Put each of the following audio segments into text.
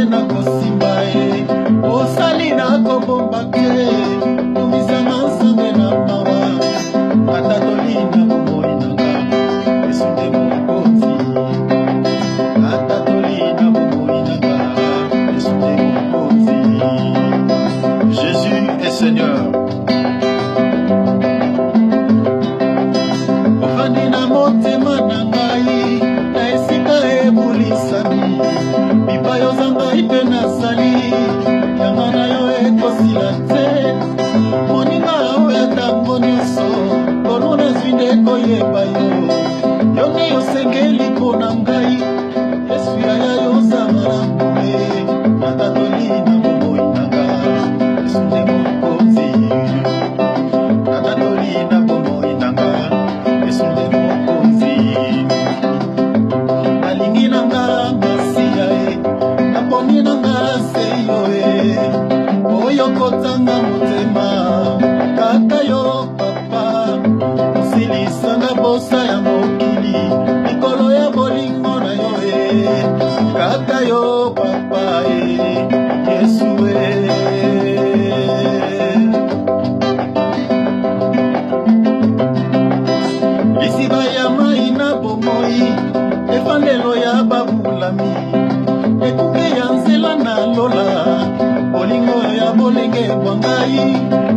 na kosimba osali na kobomba ke tumisanga nzambe na mawa ata tolina bomoi nanga Yesu nde mokonzi ata tolina bomoi nanga Yesu nde mokonzi. Jésus est Seigneur. Ofandi na motema na ngai na esika ebulisami bipayo za ngai mpe nasali yanga na yo ekosila te moninga oyo ntango nyonso kolo nazwi nde koyeba yo yongi osengeli mpo na ngai Yesu yaya yozanga na ngome natatoli na bomoi nanga Yesu nde mokonzi natatoli na bomoi nanga Yesu nde mokonzi. Alingi nanga masiya naponi nanga seyo oyo kotanga motema kaka yo papa osilisanga bosa ya mokili mikolo ya bolingo na yo kaka yo papa Yesu lisiba ya mai na bomoi efandelo ya babulami ekuke ya nzela na lola bolingo ya bolenge bwa ngai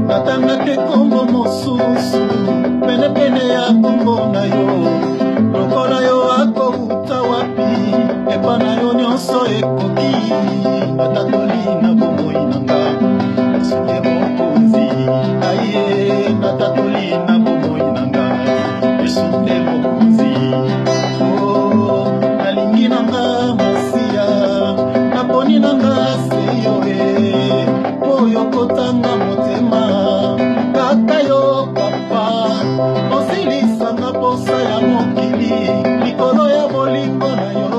natanga te kombo mosusu penepene ya kombo na yo lokola yo akouta wapi epa na yo nyonso ekoki natatoli na bomoi nanga Yesu nde mokonzi aye natatoli na bomoi nanga Yesu nde mokonzi. Nalingi nanga masiya naponi nanga seyo oyo kotanga motema kaka yo papa osilisanga posa ya mokili likolo ya bolingo na yo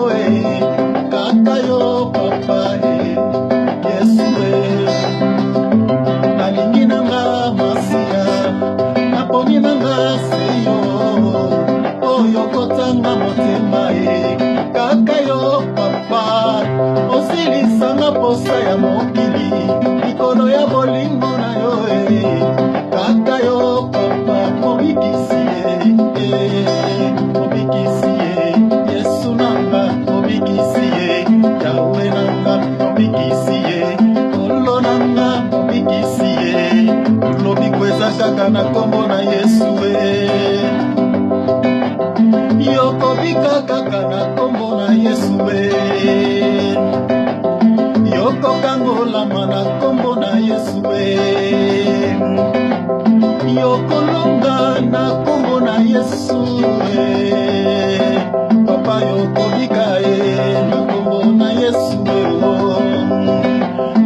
kaka yo papa Yesu nalingi nanga masiya naponi nanga seyo oyo kotanga motema kaka yo papa osilisanga posa ya mokili likolo ya bolingo na yo kaka yo papa mobikisi Yesu nanga mobikisi Yawe nanga mobikisi olo nanga mobikisi lobi kweza kaka na kombo na Yesu yokobika kaka na kombo na Yesu yokokangolama na kombo na Yesu yokolonga na kombo na Yesu papa yokobika na kombo na Yesu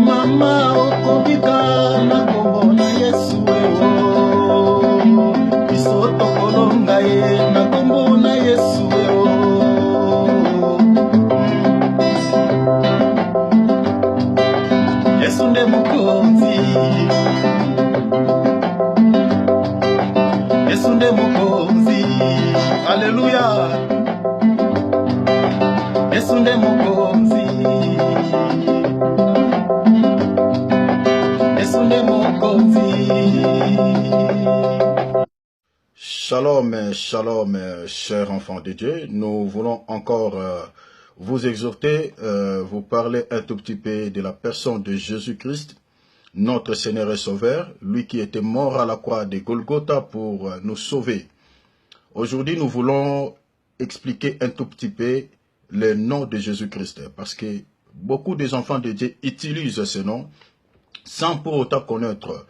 mama okobika na kombo na Yesu biso tokolonga na kombo na Yesu Yesu nde mokonzi Yesu nde mokonzi haleluya Yesu nde mokonzi Yesu nde mokonzi. Shalom, shalom, chers enfants de Dieu. Nous voulons encore vous exhorter, vous parler un tout petit peu de la personne de Jésus-Christ, notre Seigneur et Sauveur, lui qui était mort à la croix de Golgotha pour nous sauver. Aujourd'hui, nous voulons expliquer un tout petit peu le nom de Jésus-Christ, parce que beaucoup des enfants de Dieu utilisent ce nom sans pour autant connaître,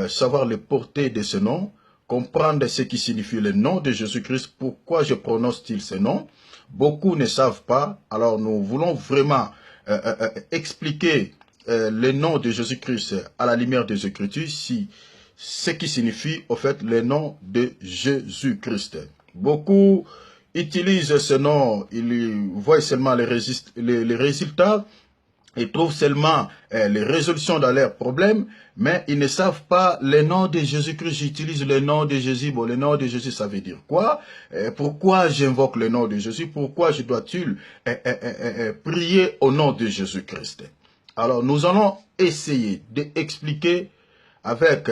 savoir les portées de ce nom, comprendre ce qui signifie le nom de Jésus-Christ, pourquoi je prononce-t-il ce nom. Beaucoup ne savent pas, alors nous voulons vraiment expliquer le nom de Jésus-Christ à la lumière des Écritures, si ce qui signifie au fait le nom de Jésus-Christ. Beaucoup utilisent ce nom, ils voient seulement les résultats, Ils trouvent seulement les résolutions dans leurs problèmes, mais ils ne savent pas le nom de Jésus-Christ. J'utilise le nom de Jésus. Bon, le nom de Jésus, ça veut dire quoi? Pourquoi j'invoque le nom de Jésus? Pourquoi je dois-il prier au nom de Jésus-Christ? Alors, nous allons essayer d'expliquer avec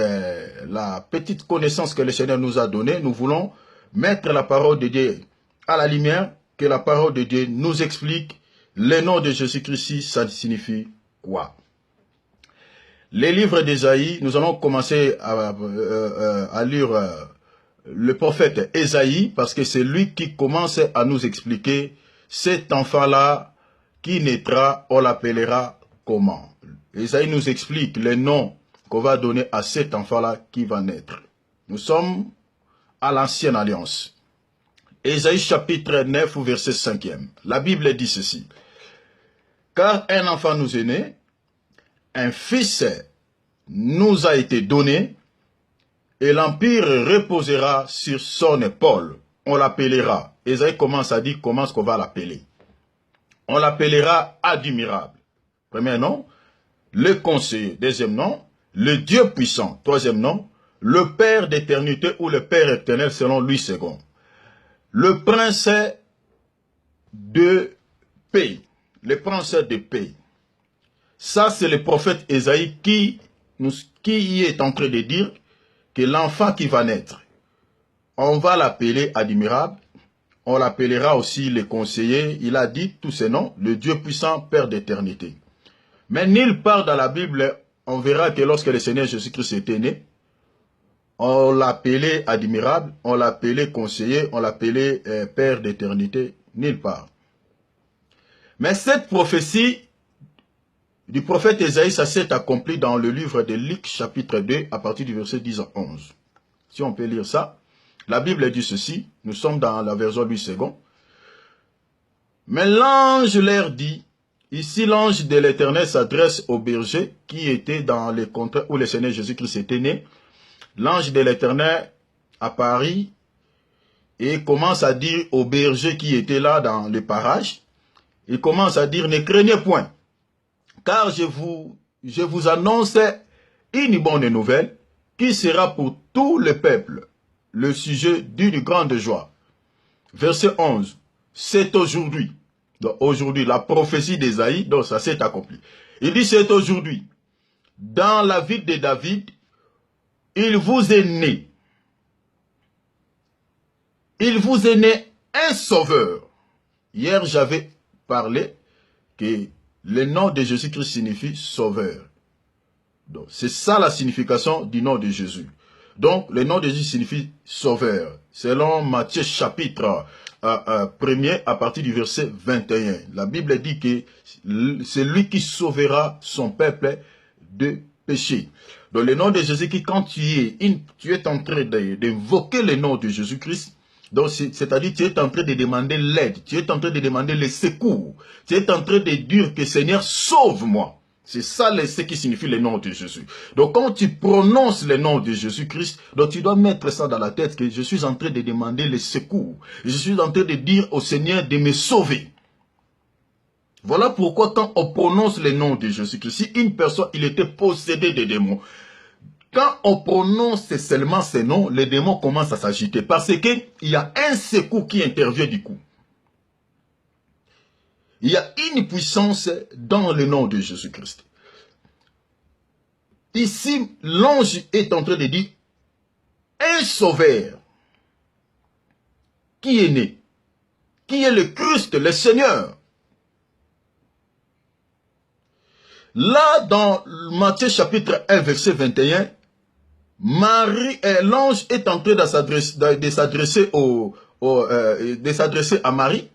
la petite connaissance que le Seigneur nous a donnée. Nous voulons mettre la parole de Dieu à la lumière, que la parole de Dieu nous explique le nom de Jésus-Christ, ça signifie quoi? Les livres d'Ésaïe, nous allons commencer à lire le prophète Ésaïe, parce que c'est lui qui commence à nous expliquer cet enfant-là qui naîtra, on l'appellera comment? Ésaïe nous explique le nom qu'on va donner à cet enfant-là qui va naître. Nous sommes à l'ancienne alliance. Ésaïe chapitre 9, verset 5e. La Bible dit ceci. Car un enfant nous est né, un fils nous a été donné, et l'empire reposera sur son épaule. On l'appellera. Ésaïe commence à dire comment est-ce qu'on va l'appeler. On l'appellera admirable. Premier nom, le conseiller. Deuxième nom, le Dieu puissant. Troisième nom, le Père d'éternité ou le Père éternel selon Louis II. Le prince de paix. Le prince de paix. Ça, c'est le prophète Ésaïe qui est en train de dire que l'enfant qui va naître, on va l'appeler admirable, on l'appellera aussi le conseiller. Il a dit tous ces noms, le Dieu puissant, Père d'éternité. Mais nulle part dans la Bible, on verra que lorsque le Seigneur Jésus-Christ était né, on l'appelait admirable, on l'appelait conseiller, on l'appelait Père d'éternité, nulle part. Mais cette prophétie du prophète Ésaïe, ça s'est accompli dans le livre de Luc, chapitre 2, à partir du verset 10 à 11. Si on peut lire ça, la Bible dit ceci, nous sommes dans la version Louis II. Mais l'ange leur dit, ici l'ange de l'Éternel s'adresse aux bergers qui étaient dans les contrées où le Seigneur Jésus-Christ était né. L'ange de l'Éternel apparaît et commence à dire aux bergers qui étaient là dans les parages, il commence à dire, ne craignez point, car je vous annonce une bonne nouvelle qui sera pour tout le peuple le sujet d'une grande joie. Verset 11, c'est aujourd'hui. Donc aujourd'hui, la prophétie d'Ésaïe, donc ça s'est accompli. Il dit, c'est aujourd'hui, dans la ville de David, il vous est né. Il vous est né un sauveur. Hier, j'avais parlé que le nom de Jésus-Christ signifie sauveur. Donc, c'est ça la signification du nom de Jésus. Donc, le nom de Jésus signifie sauveur. Selon Matthieu chapitre 1er, à partir du verset 21. La Bible dit que c'est lui qui sauvera son peuple de péché. Donc, le nom de Jésus, quand tu es en train d'invoquer le nom de Jésus-Christ, donc, c'est-à-dire tu es en train de demander l'aide, tu es en train de demander le secours, tu es en train de dire que Seigneur, sauve-moi. C'est ça ce qui signifie le nom de Jésus. Donc, quand tu prononces le nom de Jésus-Christ, donc tu dois mettre ça dans la tête que je suis en train de demander le secours. Je suis en train de dire au Seigneur de me sauver. Voilà pourquoi quand on prononce le nom de Jésus-Christ, si une personne, il était possédé de démons, quand on prononce seulement ces noms, les démons commencent à s'agiter parce qu'il y a un secours qui intervient du coup. Il y a une puissance dans le nom de Jésus-Christ. Ici, l'ange est en train de dire, un sauveur qui est né, qui est le Christ, le Seigneur. Là, dans Matthieu chapitre 1, verset 21, l'ange est en train de s'adresser à Marie,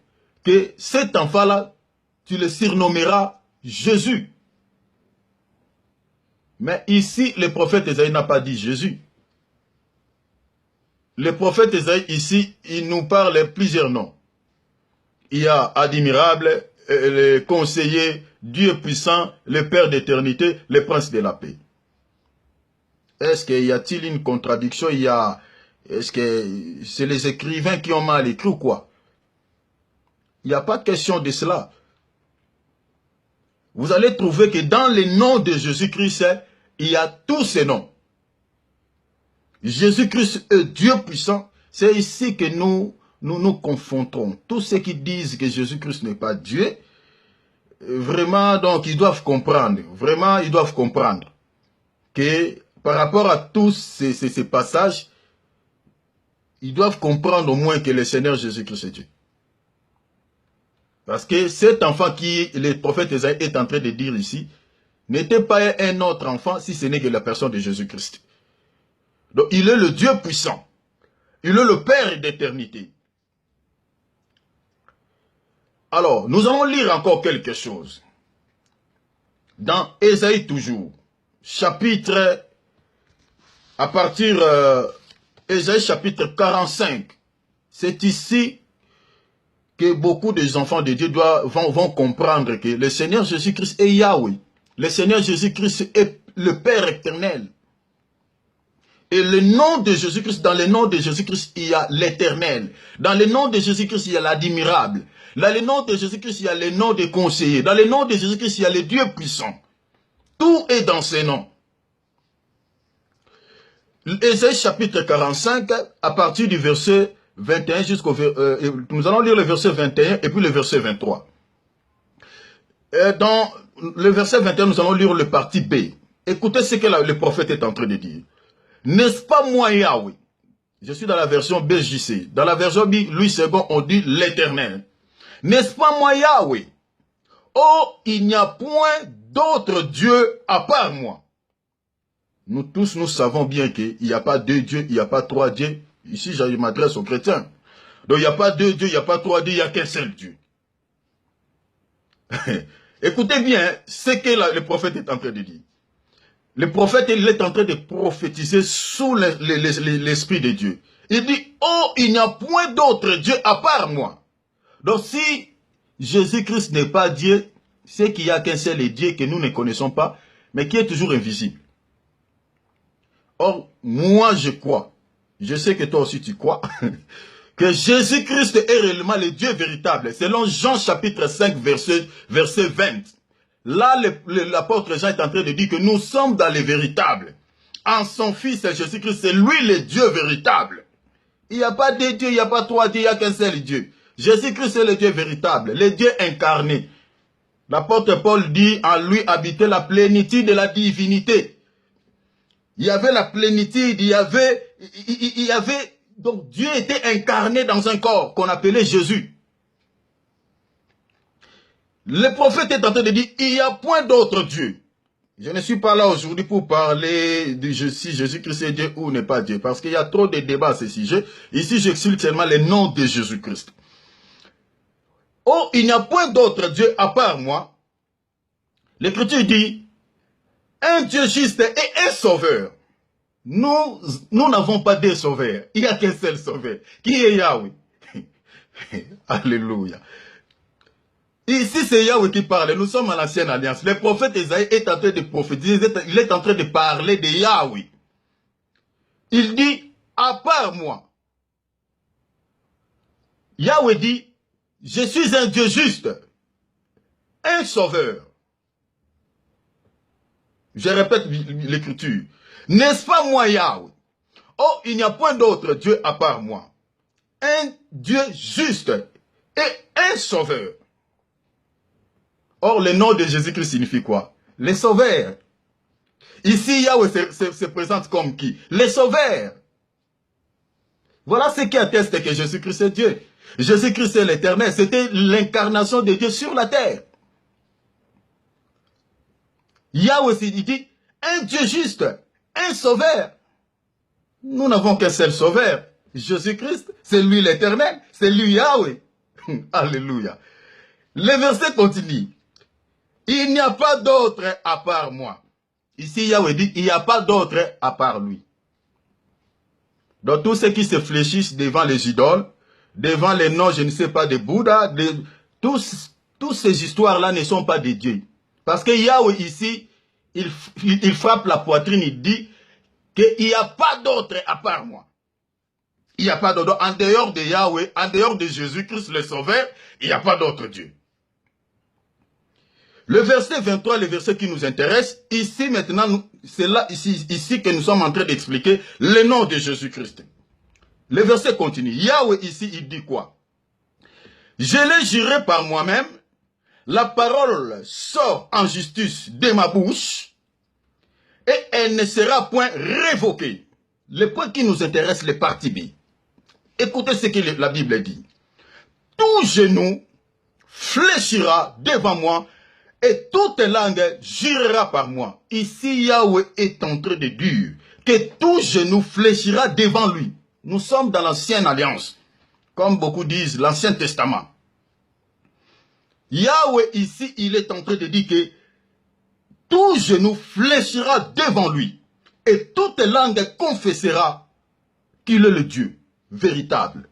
que cet enfant-là, tu le surnommeras Jésus. Mais ici, le prophète Ésaïe n'a pas dit Jésus. Le prophète Ésaïe, ici, il nous parle de plusieurs noms. Il y a admirable, le conseiller, Dieu puissant, le Père d'éternité, le Prince de la paix. Est-ce qu'il y a-t-il une contradiction? Est-ce que c'est les écrivains qui ont mal écrit ou quoi? Il n'y a pas de question de cela. vous allez trouver que dans les noms de Jésus-Christ, il y a tous ces noms. Jésus-Christ est Dieu puissant. C'est ici que nous confrontons. Tous ceux qui disent que Jésus-Christ n'est pas Dieu, vraiment, donc, ils doivent comprendre. Vraiment, ils doivent comprendre que par rapport à tous ces passages, ils doivent comprendre au moins que le Seigneur Jésus-Christ est Dieu. Parce que cet enfant qui le prophète Ésaïe est en train de dire ici, n'était pas un autre enfant si ce n'est que la personne de Jésus-Christ. Donc il est le Dieu puissant. Il est le Père d'éternité. Alors, nous allons lire encore quelque chose. Dans Ésaïe toujours, chapitre, à partir Ésaïe chapitre 45. C'est ici que beaucoup des enfants de Dieu vont comprendre que le Seigneur Jésus-Christ est Yahweh. Le Seigneur Jésus-Christ est le Père éternel. Et le nom de Jésus-Christ, dans le nom de Jésus-Christ, il y a l'éternel. Dans le nom de Jésus-Christ, il y a l'admirable. Dans le nom de Jésus-Christ, il y a le nom des conseillers. Dans le nom de Jésus-Christ, il y a le Dieu puissant. Tout est dans ces noms. Ésaïe chapitre 45, à partir du verset 21 jusqu'au... nous allons lire le verset 21 et puis le verset 23. Dans le verset 21, nous allons lire le parti B. Écoutez ce que le prophète est en train de dire. N'est-ce pas moi Yahweh? Je suis dans la version BJC. Dans la version Louis II, on dit l'éternel. N'est-ce pas moi Yahweh? Oh, il n'y a point d'autre Dieu à part moi. Nous tous, nous savons bien qu'il n'y a pas deux dieux, il n'y a pas trois dieux. Ici, je m'adresse aux chrétiens. Donc, il n'y a pas deux dieux, il n'y a pas trois dieux, il n'y a qu'un seul Dieu. Écoutez bien ce que le prophète est en train de dire. Le prophète, il est en train de prophétiser sous l'esprit de Dieu. Il dit, oh, il n'y a point d'autre Dieu à part moi. Donc, si Jésus-Christ n'est pas Dieu, c'est qu'il n'y a qu'un seul Dieu que nous ne connaissons pas, mais qui est toujours invisible. Or, moi, je crois, je sais que toi aussi tu crois, que Jésus-Christ est réellement le Dieu véritable. Selon Jean chapitre 5, verset 20. Là, l'apôtre Jean est en train de dire que nous sommes dans le véritable. En son Fils, Jésus-Christ, c'est lui le Dieu véritable. Il n'y a pas deux dieux, il n'y a pas trois dieux, il n'y a qu'un seul Dieu. Jésus-Christ est le Dieu véritable, le Dieu incarné. L'apôtre Paul dit, en lui habitait la plénitude de la divinité. Il y avait la plénitude, il y avait, donc Dieu était incarné dans un corps qu'on appelait Jésus. Le prophète est en train de dire, il n'y a point d'autre Dieu. Je ne suis pas là aujourd'hui pour parler de si Jésus-Christ est Dieu ou n'est pas Dieu, parce qu'il y a trop de débats à ce sujet. Ici, j'explique seulement le nom de Jésus-Christ. Oh, il n'y a point d'autre Dieu à part moi. L'Écriture dit, un Dieu juste et un sauveur. Nous n'avons pas deux sauveurs. Il n'y a qu'un seul sauveur, qui est Yahweh. Alléluia. Ici, c'est Yahweh qui parle. Nous sommes à l'ancienne alliance. Le prophète Ésaïe est en train de prophétiser. Il est en train de parler de Yahweh. Il dit, à part moi. Yahweh dit, je suis un Dieu juste, un sauveur. Je répète l'écriture. N'est-ce pas moi Yahweh? Oh, il n'y a point d'autre Dieu à part moi. Un Dieu juste et un sauveur. Or, le nom de Jésus-Christ signifie quoi? Les sauveurs. Ici, Yahweh se présente comme qui? Les sauveurs. Voilà ce qui atteste que Jésus-Christ est Dieu. Jésus-Christ est l'éternel. C'était l'incarnation de Dieu sur la terre. Yahweh il dit, un Dieu juste, un sauveur. Nous n'avons qu'un seul sauveur. Jésus-Christ, c'est lui l'éternel. C'est lui Yahweh. Alléluia. Le verset continue. Il n'y a pas d'autre à part moi. Ici, Yahweh dit, il n'y a pas d'autre à part lui. Donc, tous ceux qui se fléchissent devant les idoles, devant les noms, je ne sais pas, de Bouddha, toutes ces histoires-là ne sont pas de Dieu. Parce que Yahweh ici, il frappe la poitrine, il dit qu'il n'y a pas d'autre à part moi. Il n'y a pas d'autre. En dehors de Yahweh, en dehors de Jésus-Christ le Sauveur, il n'y a pas d'autre Dieu. Le verset 23, le verset qui nous intéresse, ici maintenant, c'est là, ici que nous sommes en train d'expliquer le nom de Jésus-Christ. Le verset continue. Yahweh ici, il dit quoi? Je l'ai juré par moi-même, la parole sort en justice de ma bouche et elle ne sera point révoquée. Le point qui nous intéresse, les parties B. Écoutez ce que la Bible dit. Tout genou fléchira devant moi et toute langue jurera par moi. Ici, Yahweh est en train de dire que tout genou fléchira devant lui. Nous sommes dans l'ancienne alliance. Comme beaucoup disent, l'Ancien Testament. Yahweh ici, il est en train de dire que tout genou fléchira devant lui et toute langue confessera qu'il est le Dieu véritable.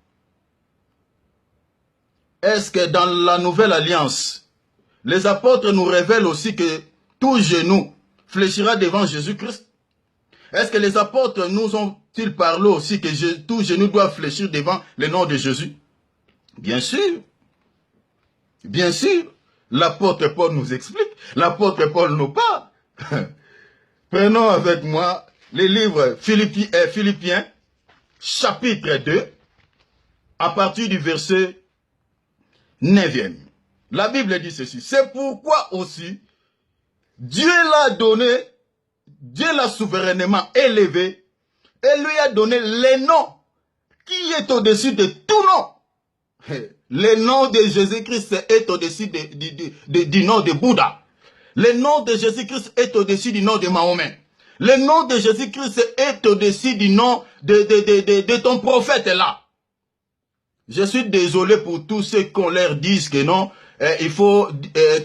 Est-ce que dans la nouvelle alliance, les apôtres nous révèlent aussi que tout genou fléchira devant Jésus-Christ? Est-ce que les apôtres nous ont-ils parlé aussi que tout genou doit fléchir devant le nom de Jésus? Bien sûr. Bien sûr. L'apôtre Paul nous explique. L'apôtre Paul nous parle. Prenons avec moi le livre Philippiens, chapitre 2, à partir du verset 9e. La Bible dit ceci. C'est pourquoi aussi, Dieu l'a souverainement élevé et lui a donné le nom qui est au-dessus de tout nom. Le nom de Jésus-Christ est au-dessus du nom de Bouddha. Le nom de Jésus-Christ est au-dessus du nom de Mahomet. Le nom de Jésus-Christ est au-dessus du nom de ton prophète là. Je suis désolé pour tous ceux qu'on leur dise que non, il faut,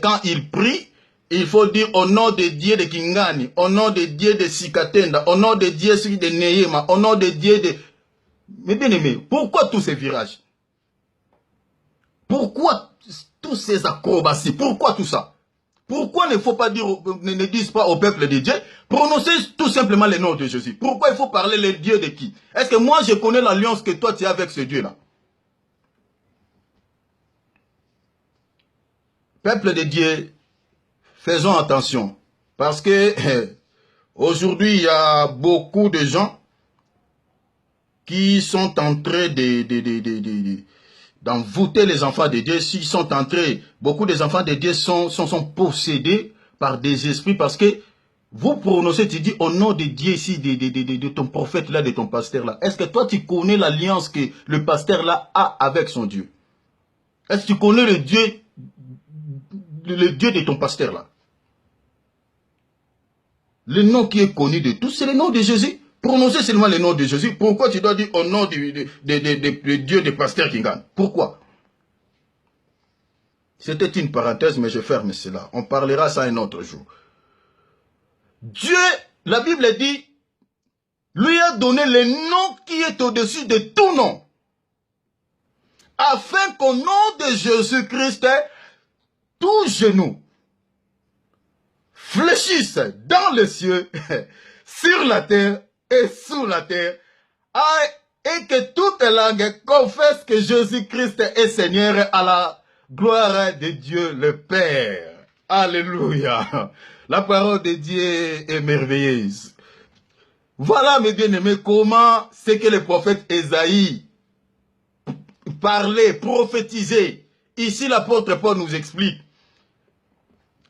quand ils prient, il faut dire au nom de Dieu de Kingani, au nom de Dieu de Sikatenda, au nom de Dieu de Neyema, au nom de Dieu de... Mais bien aimé, pourquoi tous ces virages? Pourquoi tous ces acrobaties? Pourquoi tout ça? Pourquoi ne faut pas dire, ne disent pas au peuple de Dieu, prononcez tout simplement le nom de Jésus? Pourquoi il faut parler le Dieu de qui? Est-ce que moi je connais l'alliance que toi tu as avec ce Dieu-là? Peuple de Dieu, faisons attention. Parce que aujourd'hui, il y a beaucoup de gens qui sont en train d'envoûter les enfants de Dieu. S'ils sont entrés, beaucoup des enfants de Dieu sont possédés par des esprits parce que vous prononcez, tu dis au nom de Dieu ici, de ton prophète là, de ton pasteur là. Est-ce que toi tu connais l'alliance que le pasteur là a avec son Dieu? Est-ce que tu connais le Dieu de ton pasteur là? Le nom qui est connu de tous, c'est le nom de Jésus. Prononcez seulement le nom de Jésus. Pourquoi tu dois dire au nom du Dieu de pasteur Kingan? Pourquoi? C'était une parenthèse, mais je ferme cela. On parlera ça un autre jour. Dieu, la Bible dit, lui a donné le nom qui est au-dessus de tout nom. Afin qu'au nom de Jésus-Christ, tout genou fléchisse dans les cieux, sur la terre et sous la terre, et que toute langue confesse que Jésus-Christ est Seigneur à la gloire de Dieu le Père. Alléluia. La parole de Dieu est merveilleuse. Voilà, mes bien-aimés, comment c'est que le prophète Ésaïe parlait, prophétisait. Ici, l'apôtre Paul nous explique.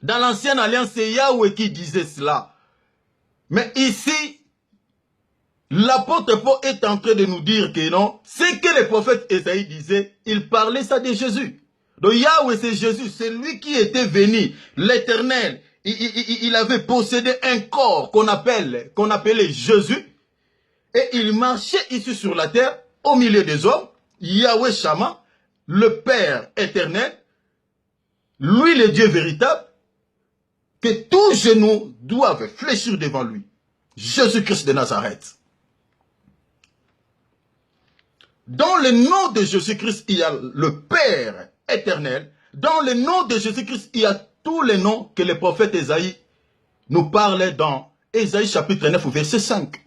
Dans l'ancienne alliance, c'est Yahweh qui disait cela. Mais ici, l'apôtre Paul est en train de nous dire que non, ce que le prophète Ésaïe disait, il parlait ça de Jésus. Donc Yahweh, c'est Jésus, c'est lui qui était venu, l'Éternel. Il avait possédé un corps qu'on appelait Jésus. Et il marchait ici sur la terre, au milieu des hommes. Yahweh Shama, le Père éternel, lui le Dieu véritable, que tous genoux doivent fléchir devant lui. Jésus-Christ de Nazareth. Dans le nom de Jésus-Christ, il y a le Père éternel. Dans le nom de Jésus-Christ, il y a tous les noms que le prophète Ésaïe nous parle dans Ésaïe chapitre 9, verset 5.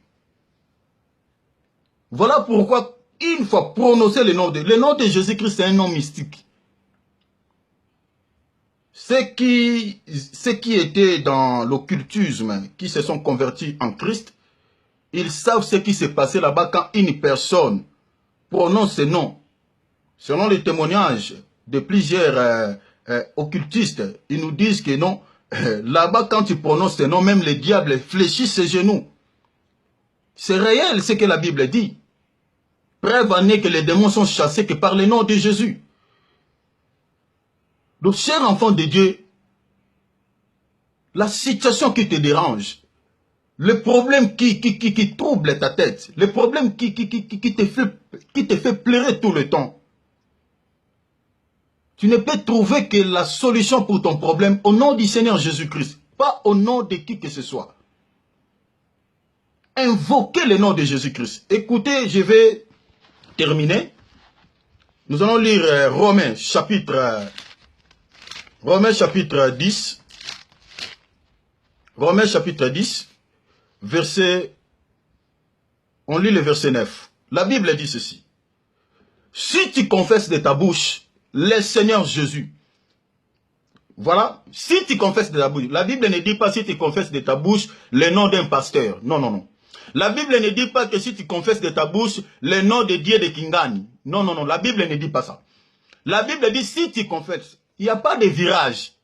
Voilà pourquoi, une fois prononcé le nom de Jésus-Christ, c'est un nom mystique. Ceux qui étaient dans l'occultisme, qui se sont convertis en Christ, ils savent ce qui s'est passé là-bas quand une personne prononce ce nom. Selon les témoignages de plusieurs occultistes, ils nous disent que non, là-bas quand tu prononces ce nom, même les diables fléchissent ses genoux. C'est réel ce que la Bible dit. Preuve en est que les démons sont chassés que par le nom de Jésus. Donc, cher enfant de Dieu, la situation qui te dérange, le problème qui trouble ta tête, le problème qui te fait pleurer tout le temps, tu ne peux trouver que la solution pour ton problème au nom du Seigneur Jésus-Christ, pas au nom de qui que ce soit. Invoquez le nom de Jésus-Christ. Écoutez, je vais terminer. Nous allons lire Romains chapitre 10. Romains chapitre 10, on lit le verset 9. La Bible dit ceci. Si tu confesses de ta bouche le Seigneur Jésus, voilà, si tu confesses de ta bouche, la Bible ne dit pas si tu confesses de ta bouche le nom d'un pasteur. Non, non, non. La Bible ne dit pas que si tu confesses de ta bouche le nom de Dieu de Kingani. Non, non, non. La Bible ne dit pas ça. La Bible dit si tu confesses, il n'y a pas de virage.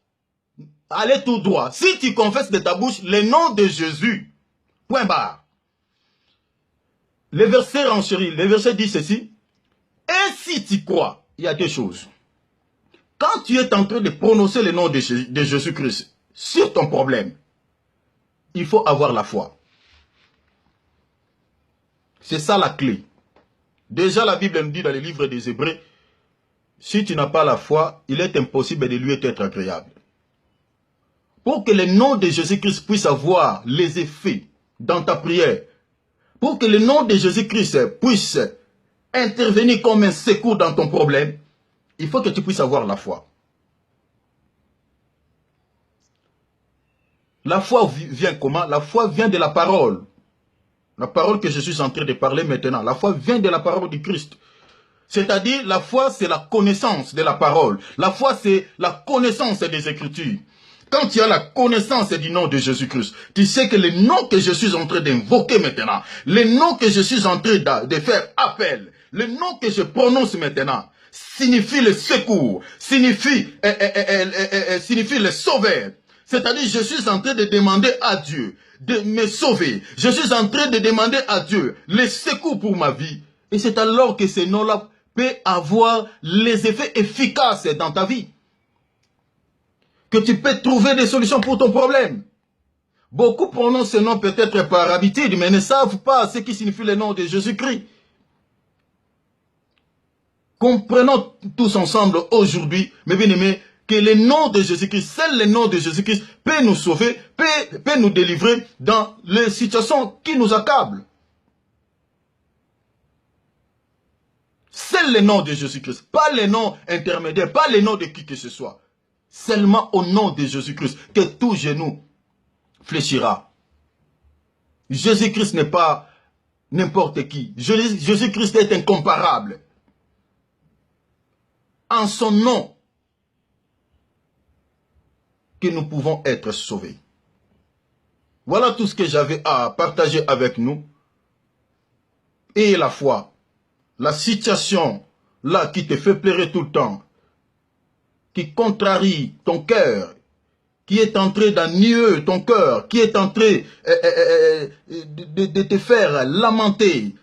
Allez tout droit. Si tu confesses de ta bouche le nom de Jésus, point barre. Le verset renchérit, le verset dit ceci. Et si tu crois, il y a deux choses. Quand tu es en train de prononcer le nom de Jésus-Christ sur ton problème, il faut avoir la foi. C'est ça la clé. Déjà la Bible nous dit dans le livre des Hébreux, si tu n'as pas la foi, il est impossible de lui être agréable. Pour que le nom de Jésus-Christ puisse avoir les effets dans ta prière, pour que le nom de Jésus-Christ puisse intervenir comme un secours dans ton problème, il faut que tu puisses avoir la foi. La foi vient comment? La foi vient de la parole. La parole que je suis en train de parler maintenant. La foi vient de la parole du Christ. C'est-à-dire, la foi, c'est la connaissance de la parole. La foi, c'est la connaissance des Écritures. Quand tu as la connaissance du nom de Jésus-Christ, tu sais que le nom que je suis en train d'invoquer maintenant, le nom que je suis en train de faire appel, le nom que je prononce maintenant, signifie le secours, signifie le sauveur. C'est-à-dire, je suis en train de demander à Dieu de me sauver. Je suis en train de demander à Dieu le secours pour ma vie. Et c'est alors que ce nom-là peut avoir les effets efficaces dans ta vie. Que tu peux trouver des solutions pour ton problème. Beaucoup prononcent ce nom peut-être par habitude, mais ne savent pas ce qui signifie le nom de Jésus-Christ. Comprenons tous ensemble aujourd'hui, mes bien-aimés, que le nom de Jésus-Christ, seul le nom de Jésus-Christ peut nous sauver, peut nous délivrer dans les situations qui nous accablent. Seul le nom de Jésus-Christ, pas le nom intermédiaire, pas le nom de qui que ce soit. Seulement au nom de Jésus-Christ que tout genou fléchira. Jésus-Christ n'est pas n'importe qui. Jésus-Christ est incomparable. En son nom que nous pouvons être sauvés. Voilà tout ce que j'avais à partager avec nous. Et la foi, la situation là qui te fait pleurer tout le temps, qui contrarie ton cœur, qui est en train d'ennuyer ton cœur, qui est en train de te faire lamenter.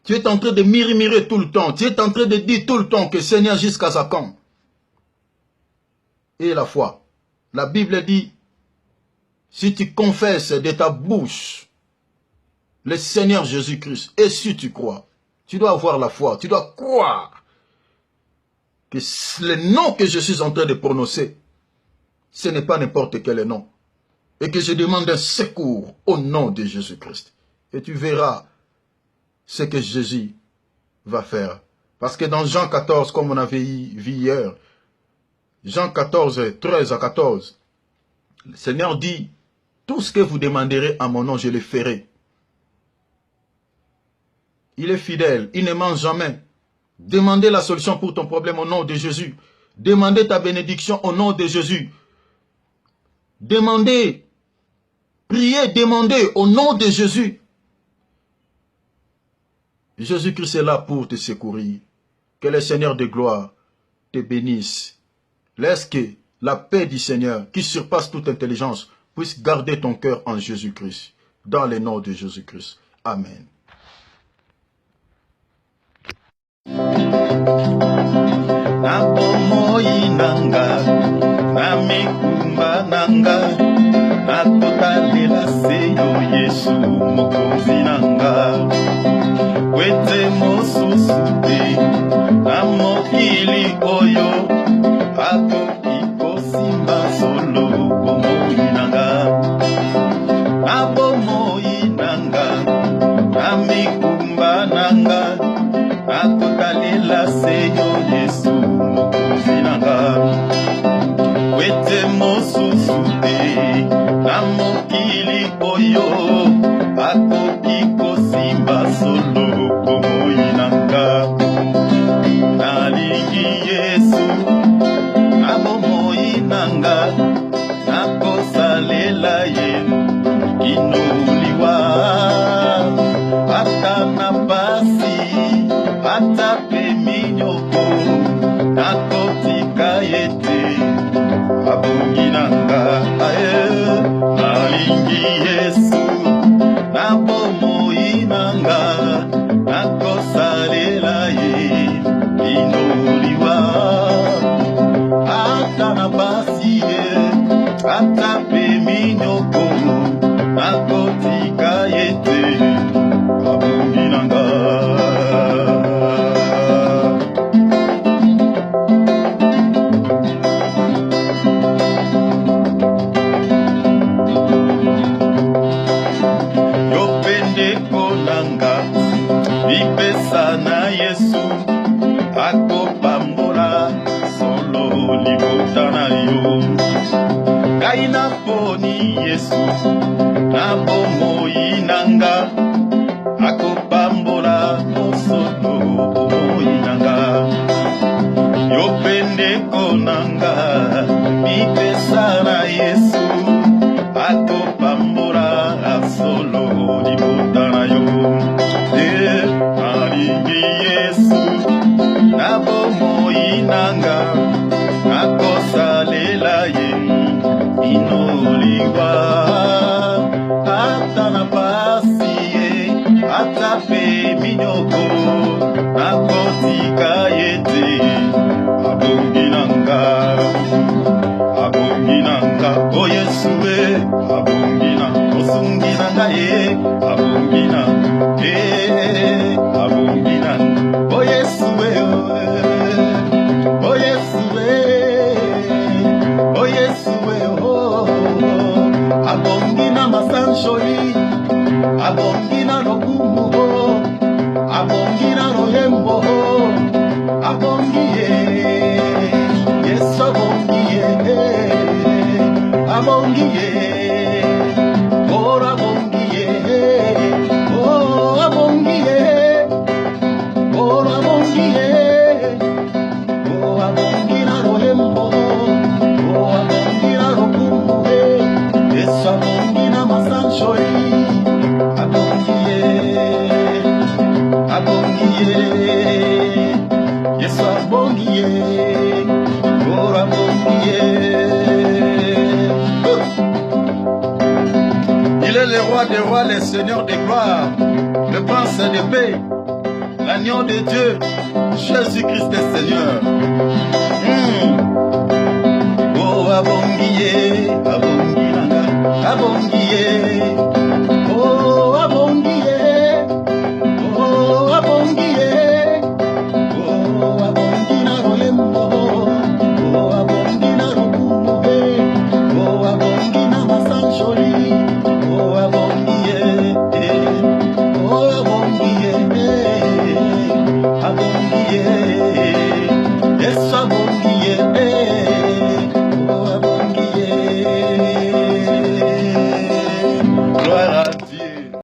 Tu es en train de murmurer tout le temps. Tu es en train de dire tout le temps que Seigneur jusqu'à sa quand. Et la foi. La Bible dit, si tu confesses de ta bouche le Seigneur Jésus-Christ, et si tu crois, tu dois avoir la foi, tu dois croire que le nom que je suis en train de prononcer, ce n'est pas n'importe quel nom. Et que je demande un secours au nom de Jésus-Christ. Et tu verras ce que Jésus va faire. Parce que dans Jean 14, comme on avait vu hier, Jean 14, 13 à 14, le Seigneur dit, tout ce que vous demanderez à mon nom, je le ferai. Il est fidèle, il ne ment jamais. Demandez la solution pour ton problème au nom de Jésus. Demandez ta bénédiction au nom de Jésus. Demandez, priez, demandez au nom de Jésus. Jésus-Christ est là pour te secourir. Que le Seigneur de gloire te bénisse. Laisse que la paix du Seigneur, qui surpasse toute intelligence, puisse garder ton cœur en Jésus-Christ. Dans le nom de Jésus-Christ. Amen. Nabomoyi nanga, namikumba nanga, nakotalela seyo Yesu mokonzi nanga. Kwete mosusu te, na mokili oyo, akoki kosimba solo bomoyi nanga. Nabomoyi nanga, namikumba nanga, nakotalela seyo Yesu mokonzi nanga. Kwete mosusu te, na mokili oyo, akoki kosimba solo bomoyi nanga. Nalingi Yesu, na bomoyi nanga, nakosalela ye kinuliwa. Ata na pasi, ata pe minyoko, nakotika yete abongi nanga. Nalingi Yesu, na bomoyi nanga, nakosalela ye kinuliwa. Ata na pasi ye, ata pe minyoko, nakotika yete abongi nanga. Yopendeko nanga, bipesa na Yesu, akopambola solo libota na yo. Ngai naponi Yesu, na bomoyi nanga, akopambola solo bomoyi nanga. Yopendeko nanga, bipesa na Yesu, akopambola solo libota na yo. Nalingi Yesu, na bomoyi nanga, nakosalela ye inoliwa. Ata na pasi ye, ata pe minyoko, nakotika yete abongi nanga. Abongi nanga, o Yesu we, abongi na, osungi nanga ye, abongi na, abongi na, o Yesu we, o Yesu we, o Yesu we, abongi na masansholi, abongi na lokumu, abongi na loyembo, abongi ye, Yesu abongi ye, abongi ye, oh abongi ye, oh abongi ye, oh abongi ye, oh abongi na rohembo, oh abongi na rokumbu, Yesu abongi na masansholi, abongi ye, abongi ye, Yesu abongi ye, oh abongi ye. Il est le roi des rois, le Seigneur des gloires, le prince de paix, l'agneau de Dieu, Jésus-Christ est Seigneur. Oh abongi ye,